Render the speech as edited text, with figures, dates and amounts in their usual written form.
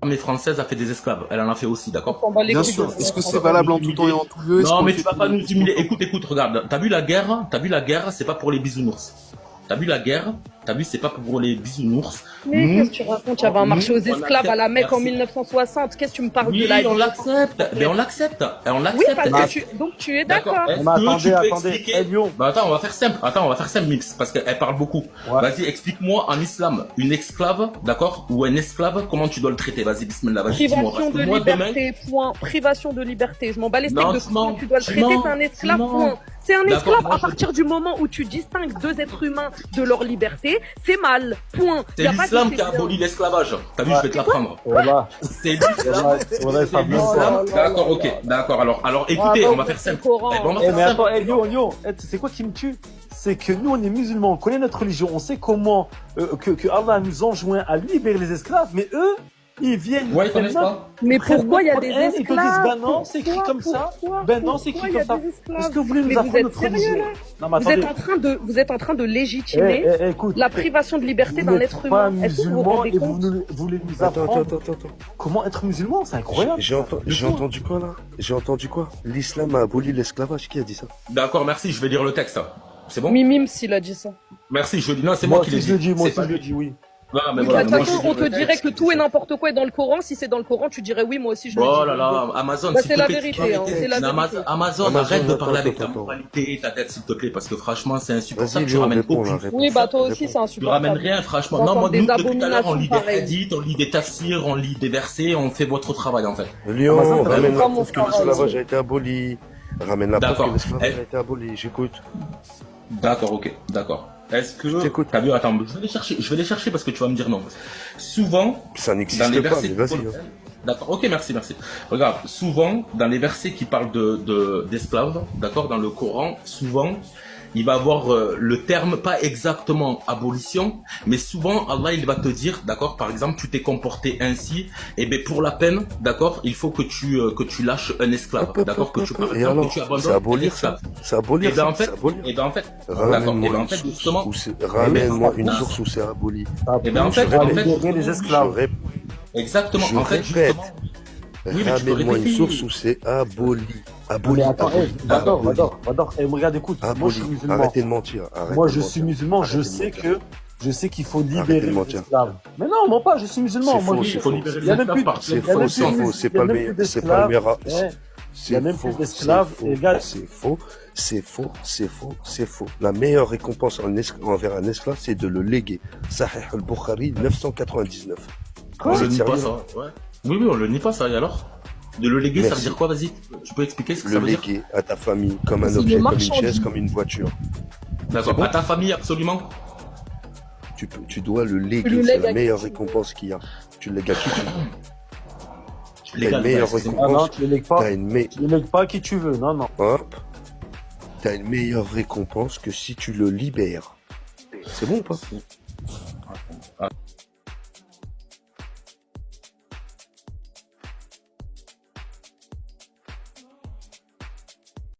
l'armée française a fait des esclaves. Elle en a fait aussi, d'accord? On va les Bien couilles sûr. de Est-ce que ça. c'est valable en tout temps et en tout lieu? Est-ce Non, qu'on mais fait tu vas pas tout- nous humilier. Écoute, écoute, regarde. T'as vu la guerre, c'est pas pour les bisounours. T'as vu la guerre, t'as vu, c'est pas pour les bisounours. Mais Nous, qu'est-ce que tu racontes? Il y avait un marché aux nous, on esclaves à la accepte. Mecque en Merci. 1960. Qu'est-ce que tu me parles de Oui, la on vie? l'accepte. Mais on l'accepte. Et on Oui, l'accepte. parce que donc tu es D'accord. d'accord. Est-ce Mais que attendez, tu peux attendez. expliquer Eh, Lyon. Bah attends, on va faire simple. Attends, on va faire simple, Mix, parce qu'elle parle beaucoup. Ouais. Vas-y, explique-moi en islam, une esclave, d'accord, ou un esclave, comment tu dois le traiter. Vas-y, bismillah, vas-y, dis-moi. Privation Parce que de moi, demain, liberté, point. Privation de liberté. Je m'en bats les steaks Non, de tu comment mens. tu dois le Tu traiter. mens. C'est un esclave, Tu mens. point. C'est un D'accord, esclave moi, à je- partir du moment où tu distingues deux êtres humains de leur liberté. C'est mal, point. c'est Y a pas de l'islam qui a c'est bien. aboli l'esclavage. T'as vu, je vais te l'apprendre. Voilà. C'est l'islam. Voilà, C'est l'islam. D'accord, ok, d'accord. Alors, écoutez, bah, on va oui, faire c'est le simple. Coran. Eh ben, on va Eh, faire mais simple. attends, Lyon, c'est quoi qui me tue? C'est que nous, on est musulmans, on connaît notre religion, on sait comment que Allah nous enjoint à libérer les esclaves, mais eux, ils viennent. Ouais, ils connaissent pas. Mais pourquoi il y a des Ils te disent, esclaves? ben non, c'est écrit comme ça. Ben non, c'est écrit Pourquoi il y comme a ça. des esclaves? Est-ce que vous voulez nous Mais vous apprendre êtes notre sérieux, religion? là? Non, mais Vous êtes attendez. vous êtes en train de légitimer Écoute. la privation de liberté Vous d'un n'êtes être pas humain. Est-ce que vous vous musulman rendez et vous compte? voulez nous Attends, apprendre attends. comment être musulman, c'est incroyable. J'ai entendu quoi là? J'ai entendu quoi? L'islam a aboli l'esclavage. Qui a dit ça? D'accord, merci, je vais lire le texte. C'est bon? Mimim s'il a dit ça. Merci, je dis non, c'est Moi moi qui l'ai aussi je le dis, moi C'est aussi pas je le lui. dis, oui. Non, mais Oui, voilà, de moi, toute je façon, dis on te le dirait texte. que tout et n'importe quoi est dans le Coran. Si c'est dans le Coran, tu dirais oui, moi aussi je le dis. Oh là là, Amazon, Bah, s'il c'est te la plaît, vérité, hein, c'est la Amazon, vérité. Amazon, arrête de attends, parler avec ta attends. moralité et ta tête, s'il te plaît, parce que franchement, c'est insupportable. Vas-y, Tu Léon, ramènes réponds là, aucune. réponds. Oui, bah toi aussi, Réponds. c'est Tu ramènes insupportable. rien, franchement. T'entends Non, moi, des nous, depuis tout à l'heure, on lit des abominations hadiths, on lit des tafsirs, on lit des versets, on fait votre travail, en fait. Léon, Amazon, ramène la pas mon preuve que travail. l'esclavage a été aboli. Ramène la preuve D'accord. que l'esclavage Eh. a été aboli. J'écoute. D'accord, ok, d'accord. Est-ce Je que. t'écoute. T'as vu, attends, je vais les chercher parce que tu vas me dire non. Souvent, Ça dans les n'existe pas, versets mais qui vas-y. parlent- D'accord, ok, merci. Regarde, souvent, dans les versets qui parlent d'esclaves, d'accord, dans le Coran, souvent, il va avoir le terme, pas exactement abolition, mais souvent, Allah, il va te dire, d'accord, par exemple, tu t'es comporté ainsi, et bien pour la peine, d'accord, il faut que tu lâches un esclave, d'accord, que tu, par Et exemple, alors, que tu c'est abandonnes un abolir ça? esclave. C'est abolir Et ben ça? en fait, C'est abolir. et ben en fait, d'accord, et Ramène-moi ben en une fait, source justement, où c'est- ramène-moi une Non. source où c'est aboli. et ben en Tu fait, vas en fait, libérer les Je esclaves. rép- exactement, Je en fait, répète. justement, oui, mais tu peux Ramène-moi une répéter. source où c'est aboli. Mais Aboli. attends, aboli, Vador, aboli, Vador, regarde, écoute, moi je aboli. suis musulman. Arrêtez de mentir. arrêtez Moi de je mentir. suis musulman, je Arrêtez de sais mentir. qu'il faut Arrêtez libérer de les mentir. esclaves. Mais non, moi pas, je suis musulman. C'est Moi, faux, je- c'est faut faux. libérer Il y a les même plus esclaves de- par C'est il y a faux, même c'est plus de- faux, c'est il y a pas le même meilleur, plus c'est pas le meilleur. d'esclaves. Il y a C'est même faux, plus d'esclaves. c'est Et faux, gars, c'est faux, c'est faux, c'est faux, c'est faux. La meilleure récompense envers un esclave, c'est de le léguer. Sahih al-Bukhari 999. On Vous le êtes nie pas sérieux? ça, ouais. Oui, on le nie pas ça, et alors? De le léguer, ça veut Merci. dire quoi, vas-y? Tu peux expliquer ce que Le ça veut dire? léguer à ta famille comme un C'est objet, une comme une chaise, marchandise. comme une voiture. D'accord. C'est bon À ta famille, absolument? Tu dois le Tu léguer, le c'est lègues la à meilleure qui tu veux. récompense qu'il y a. Tu le lègues à qui tu veux. T'as Légal, une meilleure excusez-moi. ah non, récompense. tu les lègues pas. T'as une, me- Tu les lègues pas à qui tu veux. Non, non. Hop. T'as une meilleure récompense que si tu le libères. C'est bon ou pas?